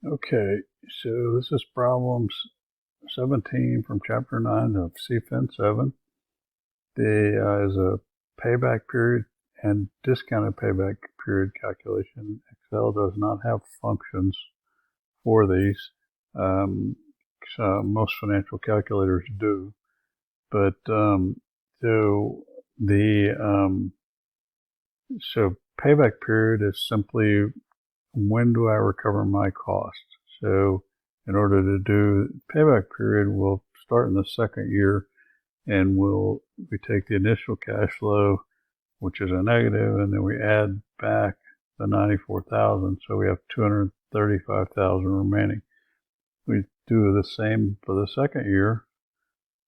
Okay, so this is problem 17 from chapter 9 of CFIN7. There is a payback period and discounted payback period calculation. Excel does not have functions for these. So most financial calculators do, but so payback period is simply when do I recover my cost. So in order to do payback period, we'll start in the second year, and we take the initial cash flow, which is a negative, and then we add back the 94,000, so we have 235,000 remaining. We do the same for the second year,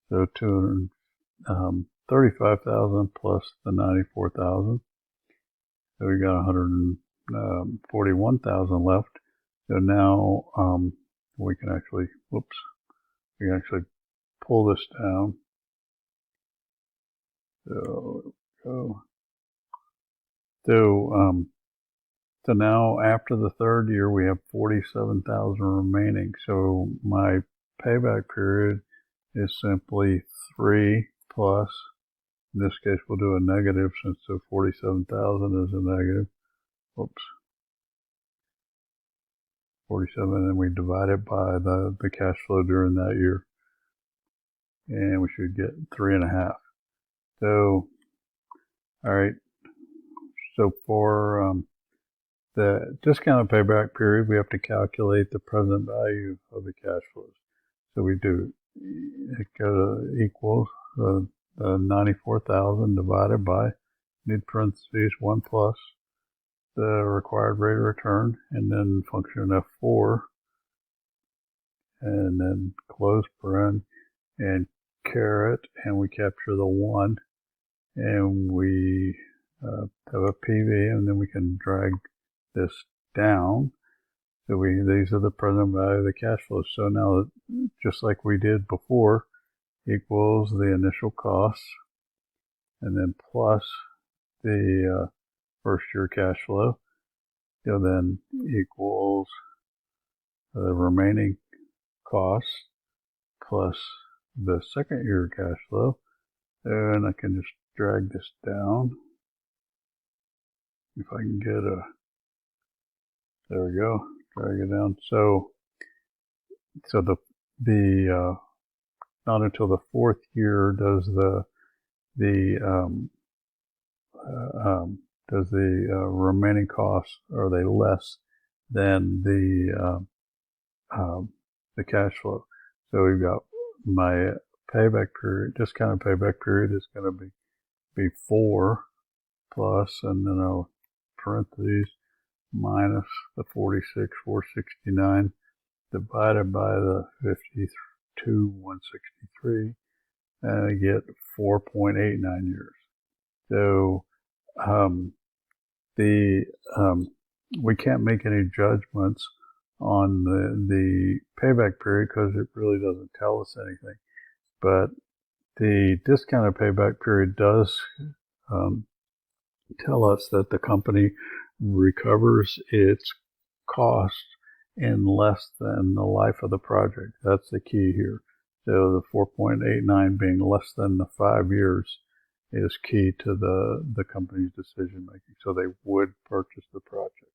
so 235,000 plus the 94,000, so we got 141,000 left. So now we can actually pull this down. So now after the third year, we have 47,000 remaining. So my payback period is simply 3 plus, in this case, we'll do a negative since the 47,000 is a negative. 47, and we divide it by the cash flow during that year, and we should get 3.5. So, all right. So for the discounted payback period, we have to calculate the present value of the cash flows. So we do equals the 94,000 divided by, mid parentheses, 1 plus the required rate of return, and then function F4, and then close paren, and caret, and we capture the 1, and we have a PV, and then we can drag this down. So these are the present value of the cash flow. So now, just like we did before, equals the initial costs, and then plus the first year cash flow, then equals the remaining costs plus the second year cash flow. And I can just drag this down. If I can get there we go, drag it down. So the not until the fourth year does the remaining costs, are they less than the cash flow. So we've got my payback period, discounted payback period is going to be 4 plus, and then I'll parentheses minus the 46,469 divided by the 52,163, and I get 4.89 years. So we can't make any judgments on the payback period because it really doesn't tell us anything. But the discounted payback period does tell us that the company recovers its cost in less than the life of the project. That's the key here. So the 4.89 being less than the 5 years is key to the company's decision making. So they would purchase the project.